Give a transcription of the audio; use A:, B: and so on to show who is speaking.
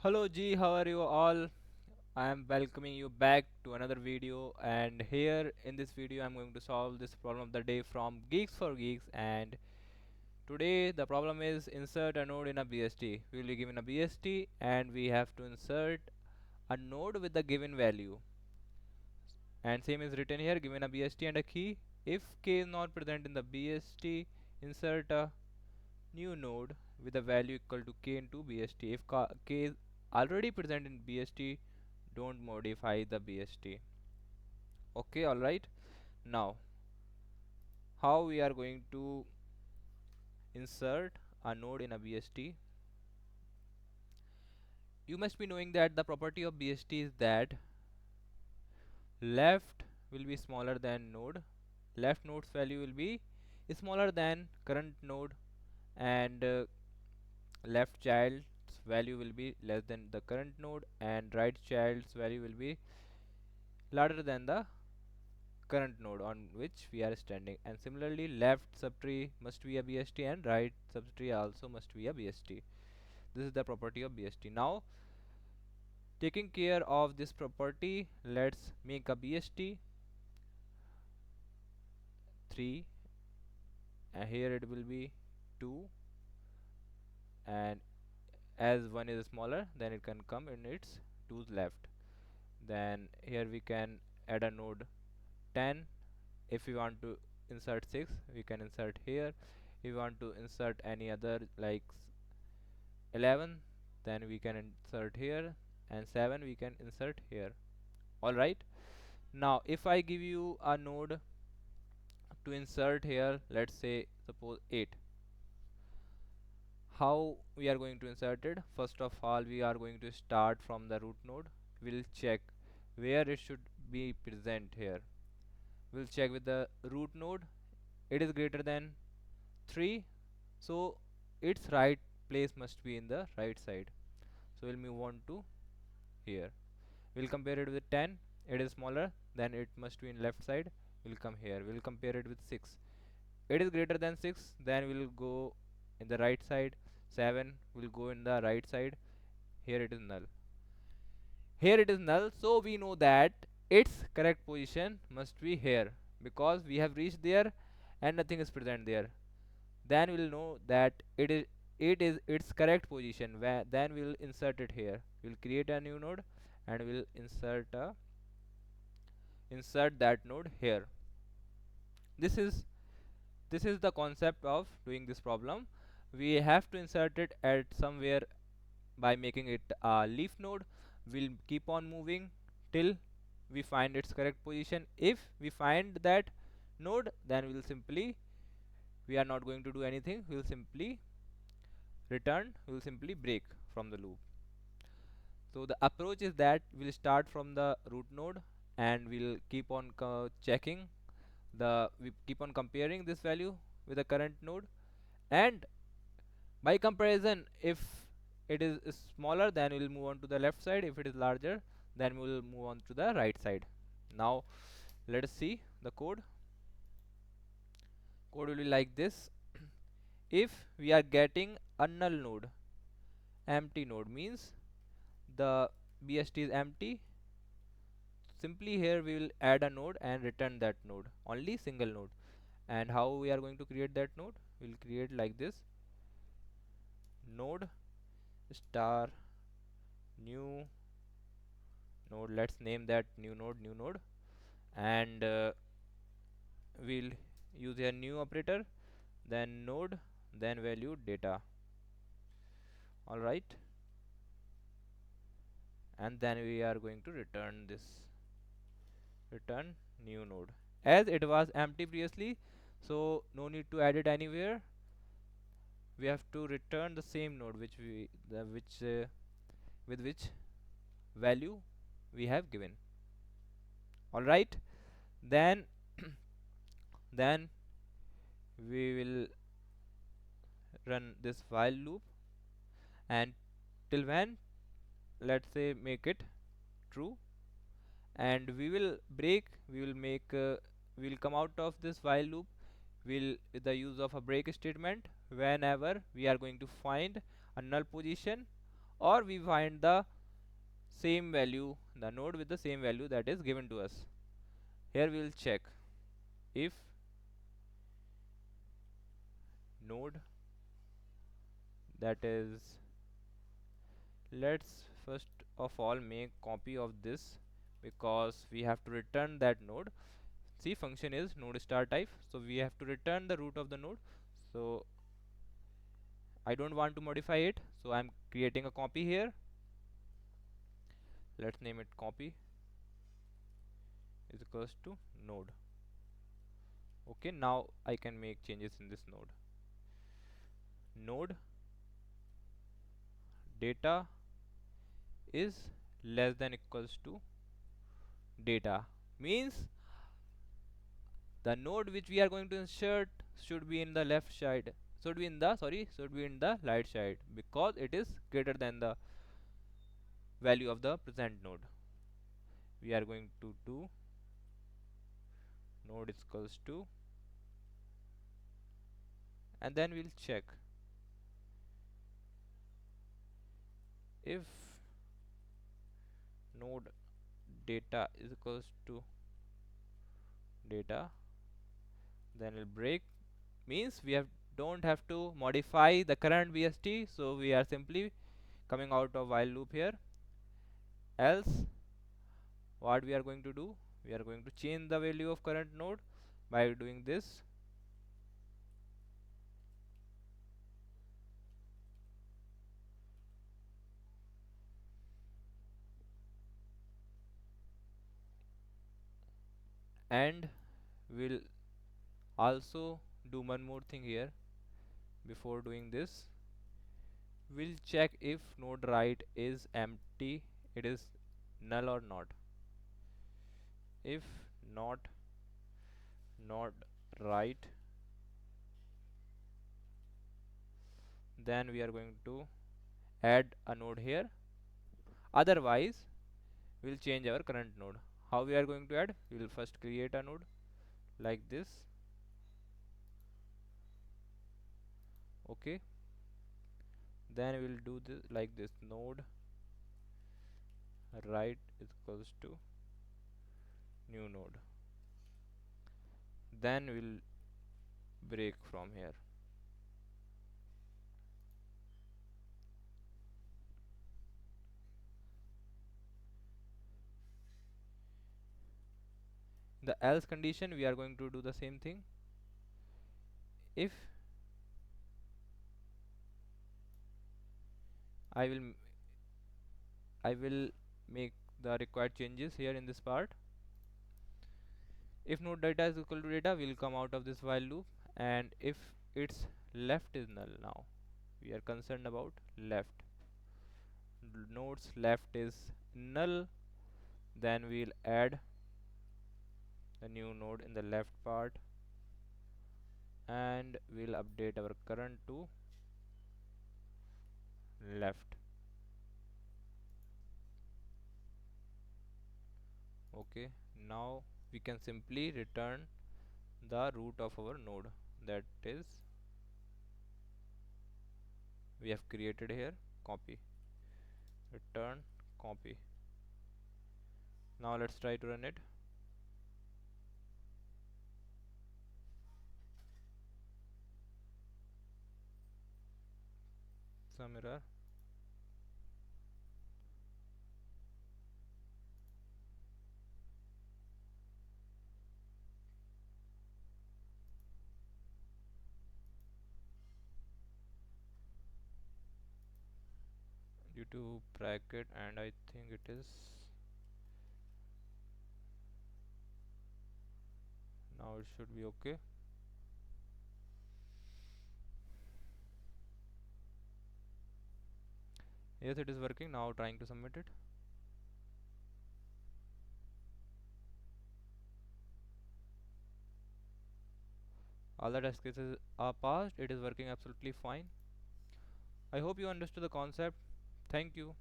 A: Hello G, how are you all? I am welcoming you back to another video, and here in this video I'm going to solve this problem of the day from Geeks for Geeks. And today the problem is insert a node in a BST. We will be given a BST and we have to insert a node with the given value, and same is written here, given a BST and a key. If k is not present in the BST, insert a new node with a value equal to k into BST. If k is already present in BST, don't modify the BST. Okay, alright. Now, how we are going to insert a node in a BST? You must be knowing that the property of BST is that left will be smaller than node. Left node's value will be smaller than current node, and left child's value will be less than the current node, and right child's value will be larger than the current node on which we are standing. And similarly, left subtree must be a BST and right subtree also must be a BST. This is the property of BST. Now, taking care of this property, let's make a BST 3, and here it will be 2, and as 1 is smaller, then it can come in its 2's left. Then here we can add a node 10. If we want to insert 6, we can insert here. If we want to insert any other like 11, then we can insert here, and 7 we can insert here. Alright, now if I give you a node to insert here, let's say suppose 8, how we are going to insert it? First of all, we are going to start from the root node. We'll check where it should be present here. We'll check with the root node. It is greater than 3, so its right place must be in the right side, so we'll move on to here. We'll compare it with 10. It is smaller, then it must be in left side. We'll come here. We'll compare it with 6. It is greater than 6, then we'll go in the right side. 7 will go in the right side. Here it is null. Here it is null, so we know that its correct position must be here, because we have reached there and nothing is present there. Then we'll know that it is its correct position. Then we'll insert it here. We'll create a new node and we'll insert that node here. This is this is the concept of doing this problem. We have to insert it at somewhere by making it a leaf node. We'll keep on moving till we find its correct position. If we find that node, then we are not going to do anything. We'll simply break from the loop. So the approach is that we'll start from the root node, and we'll keep on checking we keep on comparing this value with the current node, and by comparison, if it is smaller, then we'll move on to the left side. If it is larger, then we'll move on to the right side. Now let us see the code will be like this. If we are getting a null node, empty node means the BST is empty, simply here we will add a node and return that node, only single node. And how we are going to create that node? We'll create like this: node star new node. Let's name that new node, and we'll use a new operator, then node, then value data. All right, and then we are going to return new node, as it was empty previously, so no need to add it anywhere. We have to return the same node which we the which with which value we have given. All right, then then we will run this while loop, and till when, let's say make it true, and we will break we will make we will come out of this while loop. Will with the use of a break statement, whenever we are going to find a null position or we find the same value, the node with the same value that is given to us. Here we will check if node, that is, let's first of all make copy of this because we have to return that node. See, function is node star type, so we have to return the root of the node. So I don't want to modify it, so I'm creating a copy here. Let's name it copy is equals to node. Okay, now I can make changes in this node. Node data is less than equals to data, means the node which we are going to insert should be in the left side, should be in the right side, because it is greater than the value of the present node. We are going to do node is equals to, and then we'll check if node data is equals to data, then we'll break, means we have don't have to modify the current BST, so we are simply coming out of while loop here. Else what we are going to do, we are going to change the value of current node by doing this. And we'll also do one more thing here. Before doing this, we'll check if node right is empty, it is null or not. If not node right, then we are going to add a node here, otherwise we'll change our current node. How we are going to add? We will first create a node like this. Okay, then we'll do this like this, node right is equals to new node, then we'll break from here. The else condition, we are going to do the same thing. If I will I will make the required changes here in this part. If node data is equal to data, we'll come out of this while loop, and if its left is null, now we are concerned about left, nodes left is null, then we'll add the new node in the left part, and we'll update our current to left. Okay, now we can simply return the root of our node, that is we have created here, copy, return copy. Now let's try to run it. Some error. Due to bracket, and I think it is, now it should be okay. Yes, it is working. Now trying to submit it. All the test cases are passed. It is working absolutely fine. I hope you understood the concept. Thank you.